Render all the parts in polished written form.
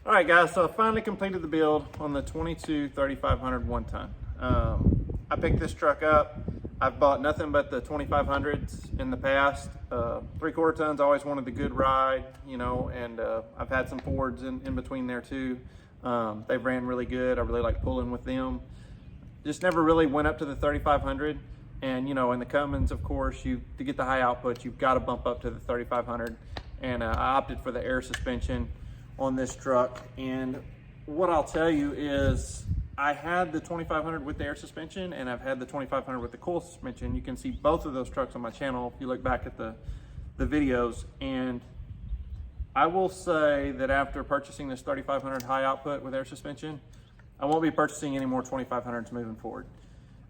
All right, guys, so I finally completed the build on the 22 3500 one ton. I picked this truck up. I've bought nothing but the 2500s in the past. 3/4 tons, I always wanted the good ride, you know, and I've had some Fords in between there too. They ran really good. I really like pulling with them. Just never really went up to the 3500. And, you know, in the Cummins, of course, to get the high output, you've got to bump up to the 3500. And I opted for the air suspension on this truck. And what I'll tell you is I had the 2500 with the air suspension and I've had the 2500 with the coil suspension. You can see both of those trucks on my channel if you look back at the videos. And I will say that after purchasing this 3500 high output with air suspension, I won't be purchasing any more 2500s moving forward.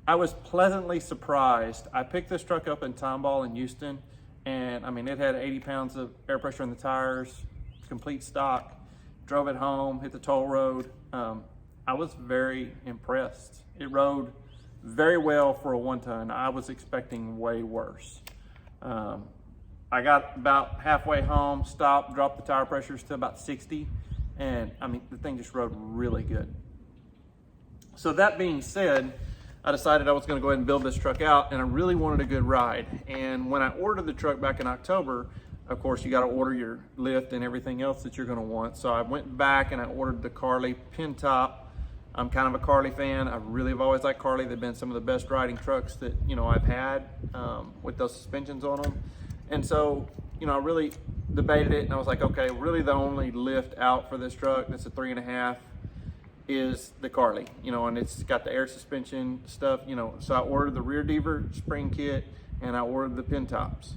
I was pleasantly surprised. I picked this truck up in Tomball in Houston, and I mean, it had 80 pounds of air pressure in the tires, complete stock. Drove it home, hit the toll road. I was very impressed. It rode very well for a one ton. I was expecting way worse. I got about halfway home, stopped, dropped the tire pressures to about 60, and I mean, the thing just rode really good. So that being said, I decided I was gonna go ahead and build this truck out, and I really wanted a good ride. And when I ordered the truck back in October, of course, you gotta order your lift and everything else that you're gonna want. So I went back and I ordered the Carly pin top. I'm kind of a Carly fan. I really have always liked Carly. They've been some of the best riding trucks that, you know, I've had with those suspensions on them. And so, you know, I really debated it and I was like, okay, really the only lift out for this truck, that's a 3.5, is the Carly, you know, and it's got the air suspension stuff, you know. So I ordered the rear deaver spring kit and I ordered the pin tops.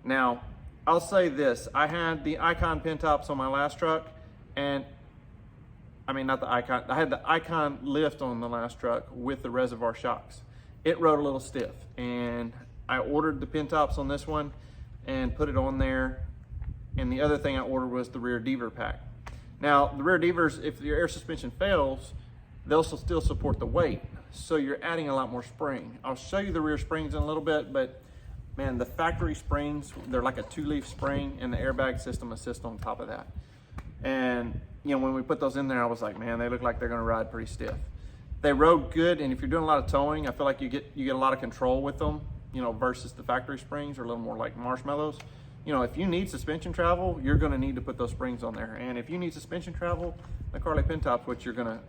Now, I'll say this, I had the Icon pin tops on my last truck, and I mean, not the Icon, I had the Icon lift on the last truck with the reservoir shocks. It rode a little stiff, and I ordered the pin tops on this one and put it on there. And the other thing I ordered was the rear deaver pack. Now, the rear devers, if your air suspension fails, they'll still support the weight. So you're adding a lot more spring. I'll show you the rear springs in a little bit, but man, the factory springs, they're like a 2-leaf spring, and the airbag system assists on top of that. And, you know, when we put those in there, I was like, man, they look like they're gonna ride pretty stiff. They rode good, and if you're doing a lot of towing, I feel like you get a lot of control with them, you know, versus the factory springs are a little more like marshmallows. You know, if you need suspension travel, you're gonna need to put those springs on there. And if you need suspension travel, the Carly pin top's what you're gonna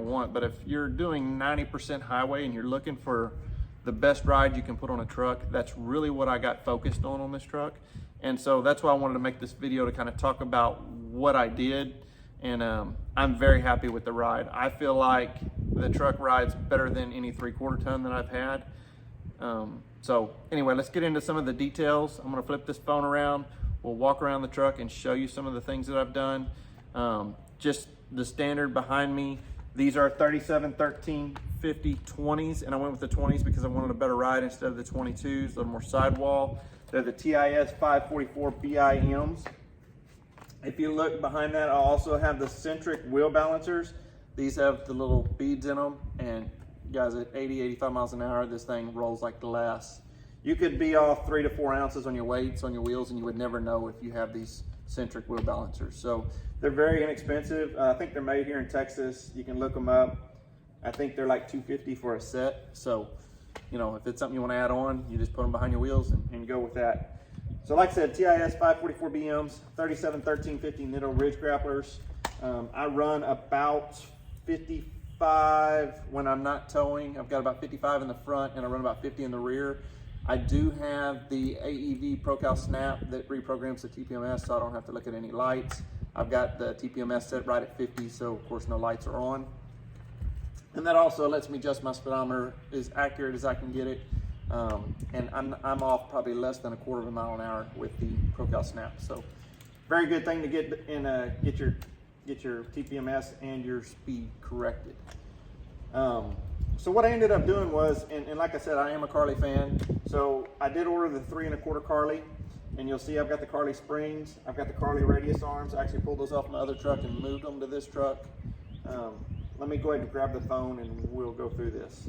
want. But if you're doing 90% highway and you're looking for the best ride you can put on a truck, that's really what I got focused on this truck. And so that's why I wanted to make this video, to kind of talk about what I did. And I'm very happy with the ride. I feel like the truck rides better than any 3/4 ton that I've had. So anyway, let's get into some of the details. I'm gonna flip this phone around. We'll walk around the truck and show you some of the things that I've done. Just the standard behind me. These are 37, 13, 50, 20s, and I went with the 20s because I wanted a better ride instead of the 22s, a little more sidewall. They're the TIS 544 BIMs. If you look behind that, I'll also have the centric wheel balancers. These have the little beads in them, and guys, at 80, 85 miles an hour, this thing rolls like glass. You could be off 3 to 4 ounces on your weights on your wheels, and you would never know if you have these centric wheel balancers. So they're very inexpensive. I think they're made here in Texas. You can look them up. I think they're like $250 for a set. So, you know, if it's something you want to add on, you just put them behind your wheels and go with that. So like I said, TIS 544 BMs, 37, 13, 50 Nitto Ridge grapplers. I run about 55 when I'm not towing. I've got about 55 in the front and I run about 50 in the rear. I do have the AEV ProCal Snap that reprograms the TPMS, so I don't have to look at any lights. I've got the TPMS set right at 50, so of course no lights are on. And that also lets me adjust my speedometer as accurate as I can get it. And I'm off probably less than 1/4 mile an hour with the ProCal Snap. So very good thing to get in, get your TPMS and your speed corrected. So what I ended up doing was, and like I said, I am a Carly fan, so I did order the 3 1/4 Carly, and you'll see I've got the Carly springs, I've got the Carly radius arms. I actually pulled those off my other truck and moved them to this truck. Let me go ahead and grab the phone and we'll go through this.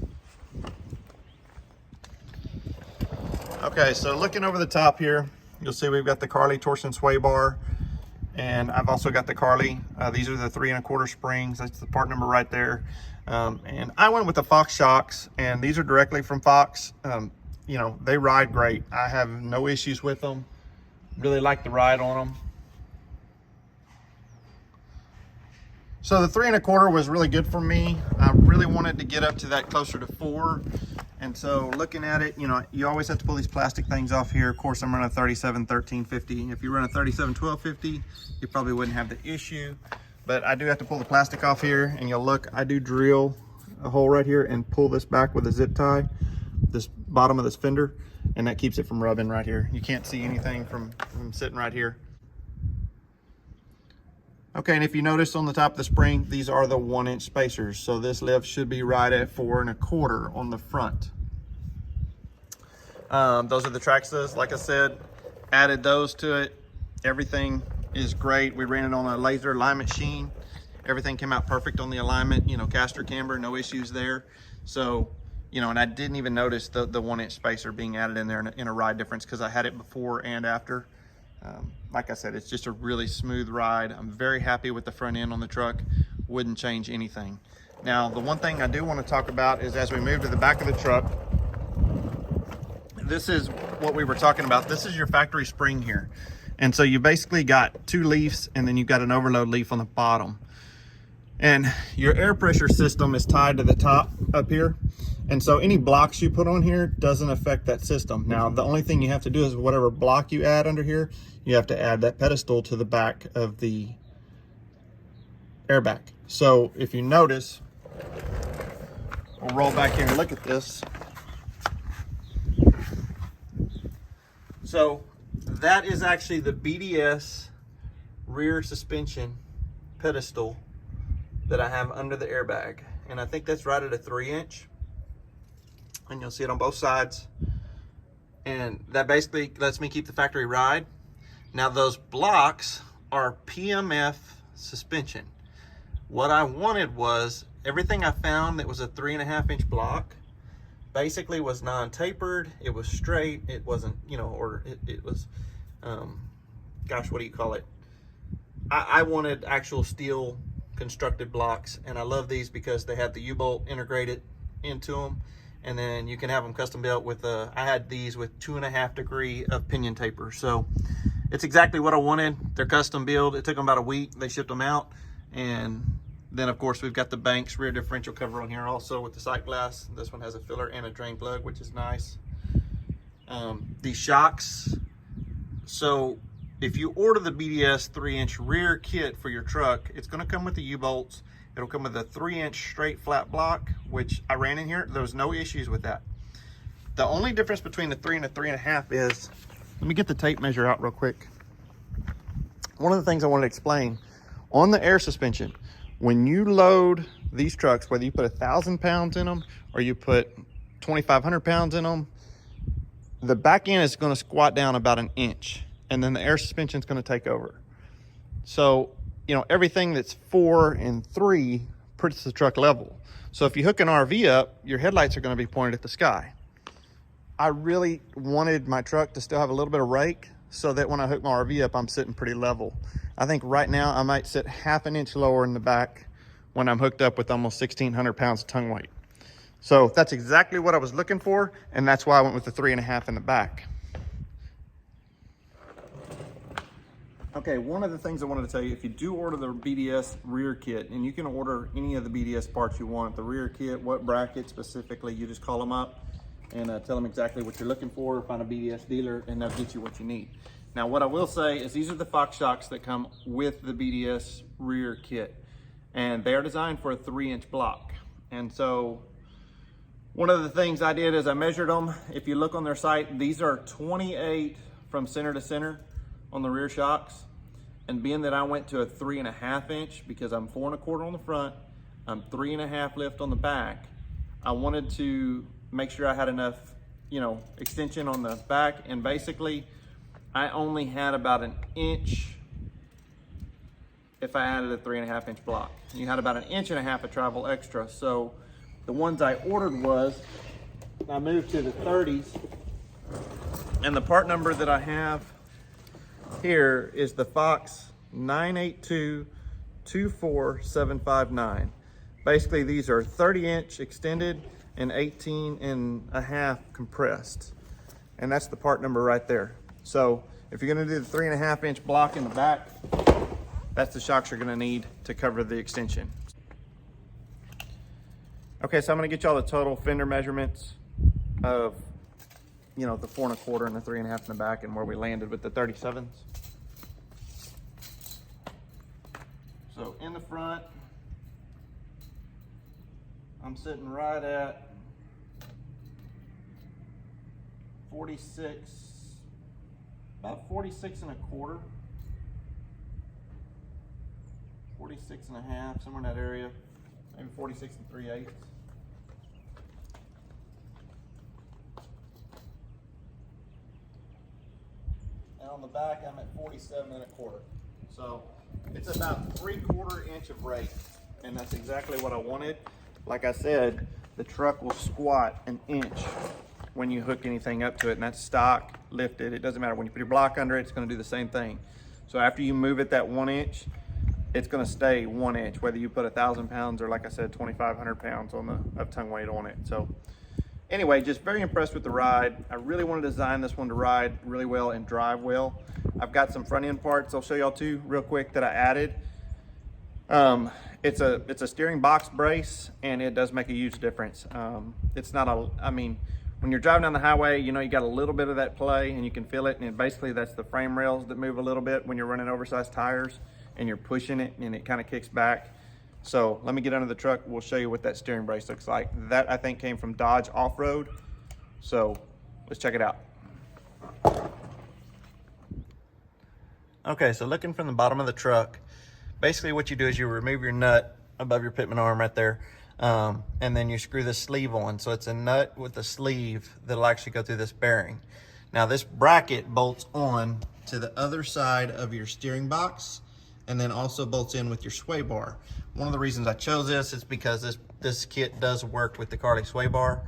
Okay, so looking over the top here, you'll see we've got the Carly torsion sway bar, And I've also got the Carly. These are the 3 1/4 springs. That's the part number right there. And I went with the Fox shocks, and these are directly from Fox. You know, they ride great. I have no issues with them. Really like the ride on them. So the 3 1/4 was really good for me. I really wanted to get up to that closer to 4. And so looking at it, you know, you always have to pull these plastic things off here. Of course, I'm running a 37 1350. If you run a 37 1250, you probably wouldn't have the issue. But I do have to pull the plastic off here, and you'll look, I do drill a hole right here and pull this back with a zip tie, this bottom of this fender, and that keeps it from rubbing right here. You can't see anything from sitting right here. Okay, and if you notice on the top of the spring, these are the 1 inch spacers. So this lift should be right at 4 1/4 on the front. Those are the Traxxas, like I said, added those to it. Everything is great. We ran it on a laser alignment sheen. Everything came out perfect on the alignment, you know, caster camber, no issues there. So, you know, and I didn't even notice the 1 inch spacer being added in there in a ride difference, because I had it before and after. Like I said, it's just a really smooth ride. I'm very happy with the front end on the truck. Wouldn't change anything. Now, the one thing I do want to talk about is as we move to the back of the truck, this is what we were talking about. This is your factory spring here. And so you basically got 2 leaves, and then you've got an overload leaf on the bottom. And your air pressure system is tied to the top up here. And so any blocks you put on here doesn't affect that system. Now, the only thing you have to do is whatever block you add under here, you have to add that pedestal to the back of the airbag. So if you notice, we'll roll back here and look at this. So that is actually the BDS rear suspension pedestal that I have under the airbag. And I think that's right at a 3 inch. And you'll see it on both sides. And that basically lets me keep the factory ride. Now those blocks are PMF suspension. What I wanted was everything I found that was a 3 1/2 inch block basically was non-tapered. It was straight. It wasn't, you know, or it was, gosh, what do you call it? I wanted actual steel constructed blocks, and I love these because they have the U-bolt integrated into them. And then you can have them custom built with I had these with 2.5 degree of pinion taper. So it's exactly what I wanted. They're custom built. It took them about a week. They shipped them out. And then of course we've got the Banks rear differential cover on here also with the sight glass. This one has a filler and a drain plug, which is nice. These shocks. So if you order the BDS 3 inch rear kit for your truck, it's going to come with the U-bolts. It'll come with a 3 inch straight flat block, which I ran in here. There was no issues with that. The only difference between the 3 and the 3 1/2 is, let me get the tape measure out real quick. One of the things I wanted to explain, on the air suspension, when you load these trucks, whether you put 1,000 pounds in them or you put 2,500 pounds in them, the back end is going to squat down about 1 inch, and then the air suspension is going to take over. So, you know, everything that's 4 and 3 puts the truck level. So if you hook an RV up, your headlights are going to be pointed at the sky. I really wanted my truck to still have a little bit of rake so that when I hook my RV up, I'm sitting pretty level. I think right now I might sit 1/2 inch lower in the back when I'm hooked up with almost 1,600 pounds of tongue weight. So that's exactly what I was looking for, and that's why I went with the 3 1/2 in the back. Okay, one of the things I wanted to tell you, if you do order the BDS rear kit, and you can order any of the BDS parts you want, the rear kit, what bracket specifically, you just call them up and tell them exactly what you're looking for, find a BDS dealer, and they'll get you what you need. Now, what I will say is these are the Fox shocks that come with the BDS rear kit, and they are designed for a 3 inch block. And so one of the things I did is I measured them. If you look on their site, these are 28 from center to center on the rear shocks. And being that I went to a 3 1/2 inch, because I'm 4 1/4 on the front, I'm 3 1/2 lift on the back, I wanted to make sure I had enough, you know, extension on the back. And basically I only had about 1 inch if I added a 3 1/2 inch block. You had about 1.5 inches of travel extra. So the ones I ordered was, I moved to the 30s, and the part number that I have here is the Fox 982-24759. Basically, these are 30-inch extended and 18.5 compressed. And that's the part number right there. So if you're gonna do the 3.5-inch block in the back, that's the shocks you're gonna need to cover the extension. Okay, so I'm gonna get y'all the total fender measurements of, the 4 1/4 and the 3.5 in the back, and where we landed with the 37s. So in the front, I'm sitting right at 46, about 46.25, 46.5, somewhere in that area, maybe 46 3/8. And on the back, I'm at 47.25. So it's about 3/4 inch of rake, and that's exactly what I wanted. Like I said, the truck will squat an inch when you hook anything up to it, and that's stock, lifted. It doesn't matter. When you put your block under it, it's gonna do the same thing. So after you move it that 1 inch, it's gonna stay 1 inch, whether you put 1,000 pounds or, like I said, 2,500 pounds of tongue weight on it. So anyway, just very impressed with the ride. I really want to design this one to ride really well and drive well. I've got some front end parts I'll show y'all too real quick that I added. It's a steering box brace, and it does make a huge difference. It's not when you're driving down the highway, you got a little bit of that play and you can feel it, and basically that's the frame rails that move a little bit when you're running oversized tires and you're pushing it, and it kind of kicks back. So let me get under the truck. We'll show you what that steering brace looks like. That, I think, came from Dodge Off-Road. So let's check it out. Okay, so looking from the bottom of the truck, basically what you do is you remove your nut above your pitman arm right there, and then you screw the sleeve on. So it's a nut with a sleeve that'll actually go through this bearing. Now this bracket bolts on to the other side of your steering box, and then also bolts in with your sway bar. One of the reasons I chose this is because this kit does work with the Carly sway bar,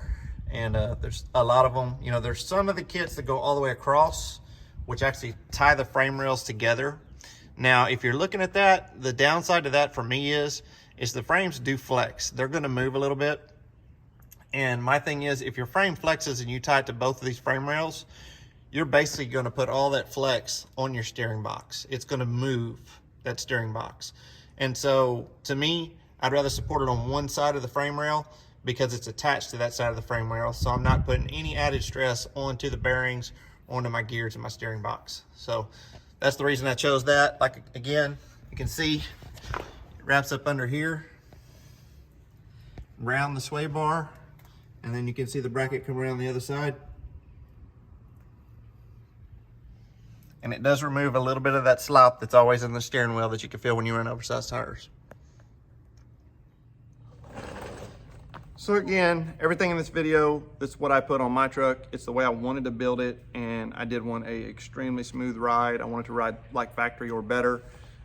and there's a lot of them. There's some of the kits that go all the way across, which actually tie the frame rails together. Now, if you're looking at that, the downside to that for me is the frames do flex. They're gonna move a little bit. And my thing is, if your frame flexes and you tie it to both of these frame rails, you're basically gonna put all that flex on your steering box. It's gonna move that steering box. And so to me, I'd rather support it on one side of the frame rail because it's attached to that side of the frame rail. So I'm not putting any added stress onto the bearings, onto my gears and my steering box. So that's the reason I chose that. Like, again, you can see it wraps up under here, around the sway bar, and then you can see the bracket come around the other side. And it does remove a little bit of that slop that's always in the steering wheel that you can feel when you run oversized tires. So again, everything in this video, this is what I put on my truck. It's the way I wanted to build it, and I did want a extremely smooth ride. I wanted to ride like factory or better,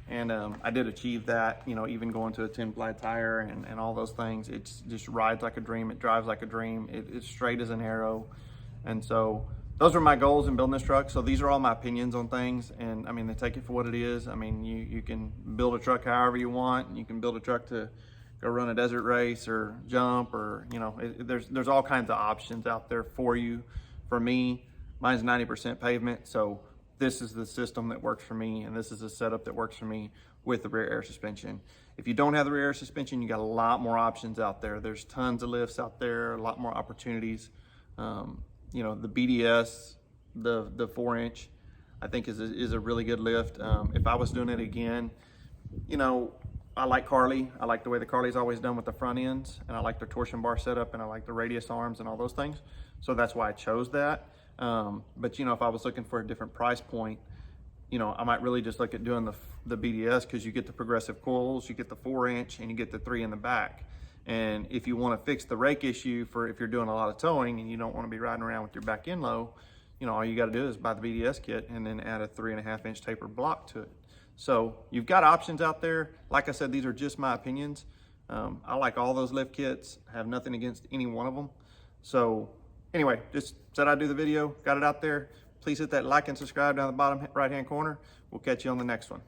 and I did achieve that, even going to a 10-ply tire and all those things. It just rides like a dream. It drives like a dream. It's straight as an arrow. And so those are my goals in building this truck. So these are all my opinions on things, and they take it for what it is. You can build a truck however you want. You can build a truck to go run a desert race or jump, or there's all kinds of options out there for you. For me, mine's 90% pavement, so this is the system that works for me, and this is the setup that works for me with the rear air suspension. If you don't have the rear air suspension, you got a lot more options out there. There's tons of lifts out there, a lot more opportunities. The BDS, the 4-inch, I think is a really good lift. If I was doing it again, I like Carly. I like the way the Carly's always done with the front ends, and I like their torsion bar setup, and I like the radius arms and all those things. So that's why I chose that. But if I was looking for a different price point, I might really just look at doing the BDS, because you get the progressive coils, you get the 4-inch, and you get the 3 in the back. And if you want to fix the rake issue for if you're doing a lot of towing and you don't want to be riding around with your back end low, all you got to do is buy the BDS kit and then add a 3.5-inch tapered block to it. So you've got options out there. Like I said, these are just my opinions. I like all those lift kits, have nothing against any one of them. So anyway, just said I'd do the video, got it out there. Please hit that like and subscribe down the bottom right-hand corner. We'll catch you on the next one.